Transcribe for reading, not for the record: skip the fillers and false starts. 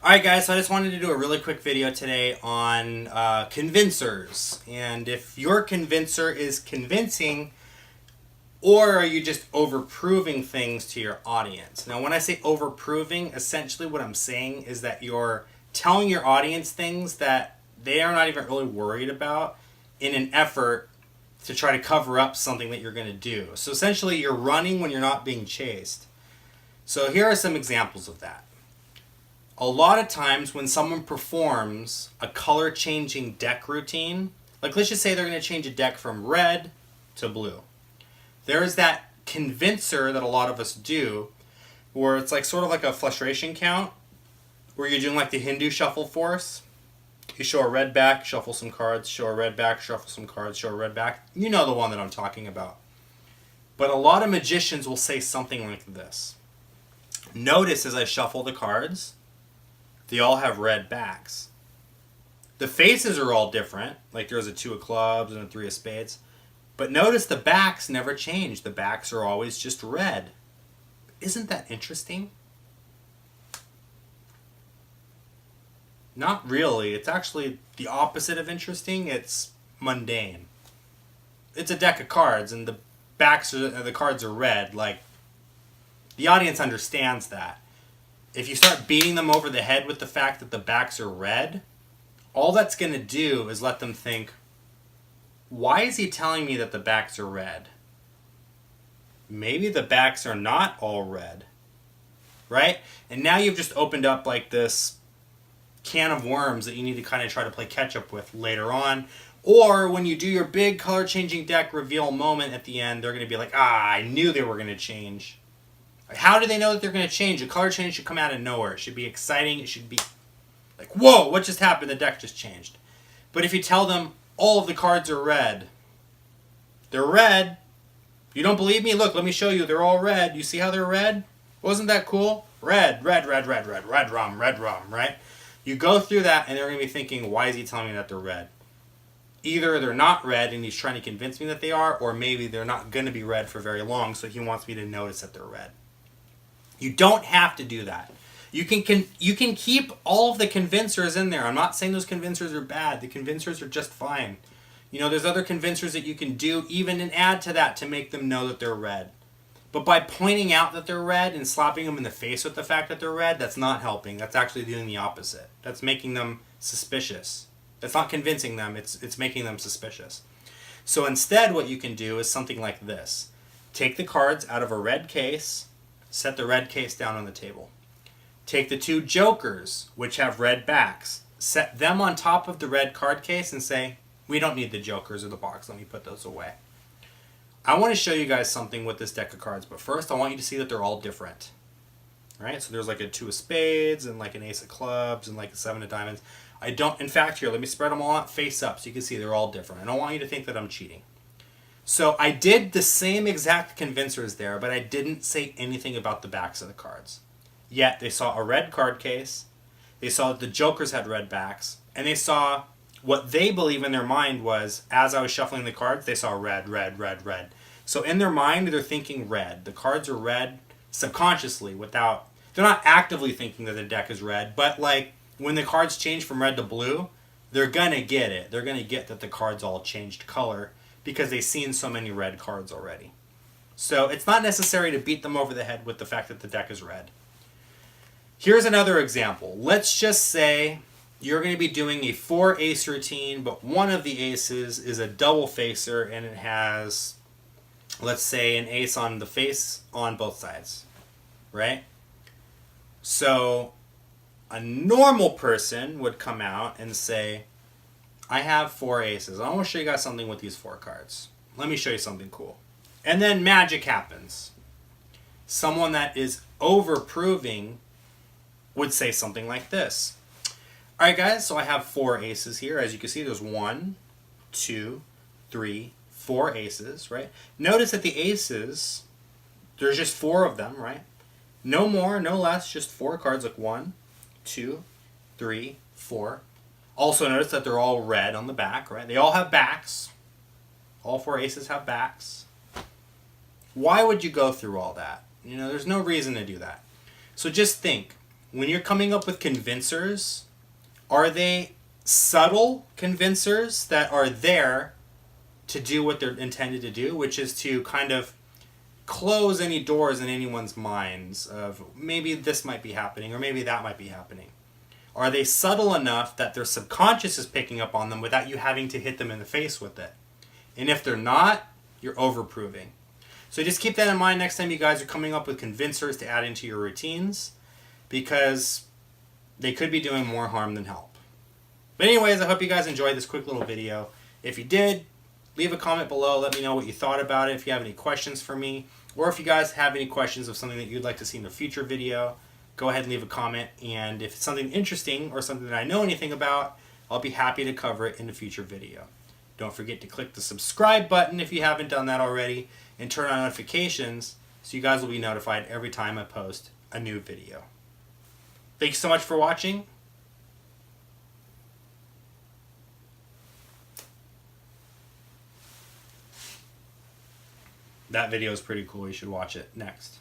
Alright guys, so I just wanted to do a really quick video today on convincers. And if your convincer is convincing, or are you just overproving things to your audience? Now when I say overproving, essentially what I'm saying is that you're telling your audience things that they are not even really worried about in an effort to try to cover up something that you're going to do. So essentially you're running when you're not being chased. So here are some examples of that. A lot of times when someone performs a color changing deck routine, like let's just say they're going to change a deck from red to blue. There is that convincer that a lot of us do where it's like sort of like a frustration count where you're doing like the Hindu shuffle force. You show a red back, shuffle some cards, show a red back, shuffle some cards, show a red back. You know the one that I'm talking about. But a lot of magicians will say something like this. Notice as I shuffle the cards, they all have red backs. The faces are all different, like there's a 2 of clubs and a 3 of spades. But notice the backs never change. The backs are always just red. Isn't that interesting? Not really. It's actually the opposite of interesting. It's mundane. It's a deck of cards and the the cards are red. Like, the audience understands that. If you start beating them over the head with the fact that the backs are red, all that's going to do is let them think, why is he telling me that the backs are red? Maybe the backs are not all red, right? And now you've just opened up like this can of worms that you need to kind of try to play catch up with later on. Or when you do your big color changing deck reveal moment at the end, they're going to be like, I knew they were going to change. How do they know that they're going to change? A color change should come out of nowhere. It should be exciting. It should be like, whoa, what just happened? The deck just changed. But if you tell them all of the cards are red, they're red. You don't believe me? Look, let me show you. They're all red. You see how they're red? Wasn't that cool? Red, red, red, red, red, red rum, right? You go through that and they're going to be thinking, why is he telling me that they're red? Either they're not red and he's trying to convince me that they are, or maybe they're not going to be red for very long, so he wants me to notice that they're red. You don't have to do that. You can keep all of the convincers in there. I'm not saying those convincers are bad. The convincers are just fine. You know, there's other convincers that you can do, even and add to that to make them know that they're red. But by pointing out that they're red and slapping them in the face with the fact that they're red, that's not helping. That's actually doing the opposite. That's making them suspicious. That's not convincing them. It's making them suspicious. So instead, what you can do is something like this. Take the cards out of a red case. Set the red case down on the table. Take the 2 jokers, which have red backs. Set them on top of the red card case and say, we don't need the jokers or the box. Let me put those away. I want to show you guys something with this deck of cards, but first I want you to see that they're all different. Alright, so there's like a 2 of spades and like an ace of clubs and like a 7 of diamonds. In fact, here, let me spread them all out face up so you can see they're all different. I don't want you to think that I'm cheating. So I did the same exact convincers there, but I didn't say anything about the backs of the cards. Yet they saw a red card case, they saw that the jokers had red backs, and they saw what they believe in their mind was, as I was shuffling the cards, they saw red, red, red, red. So in their mind, they're thinking red. The cards are red subconsciously they're not actively thinking that the deck is red, but like when the cards change from red to blue, they're going to get it. They're going to get that the cards all changed color because they've seen so many red cards already. So it's not necessary to beat them over the head with the fact that the deck is red. Here's another example. Let's just say you're going to be doing a 4 ace routine, but one of the aces is a double facer and it has, let's say, an ace on the face on both sides, right? So a normal person would come out and say, I have 4 aces. I want to show you guys something with these 4 cards. Let me show you something cool. And then magic happens. Someone that is overproving would say something like this. Alright guys, so I have 4 aces here. As you can see, there's 1, 2, 3, 4 aces, right? Notice that the aces, there's just 4 of them, right? No more, no less, just 4 cards. Like 1, 2, 3, 4. Also notice that they're all red on the back, right? They all have backs. All 4 aces have backs. Why would you go through all that? You know, there's no reason to do that. So just think. when you're coming up with convincers, are they subtle convincers that are there to do what they're intended to do, which is to kind of close any doors in anyone's minds of maybe this might be happening or maybe that might be happening? Are they subtle enough that their subconscious is picking up on them without you having to hit them in the face with it? And if they're not, you're overproving. So just keep that in mind next time you guys are coming up with convincers to add into your routines, because they could be doing more harm than help. But anyways, I hope you guys enjoyed this quick little video. If you did, leave a comment below. Let me know what you thought about it. If you have any questions for me, or if you guys have any questions of something that you'd like to see in a future video, go ahead and leave a comment. And if it's something interesting or something that I know anything about, I'll be happy to cover it in a future video. Don't forget to click the subscribe button if you haven't done that already, and turn on notifications so you guys will be notified every time I post a new video. Thanks so much for watching. That video is pretty cool. You should watch it next.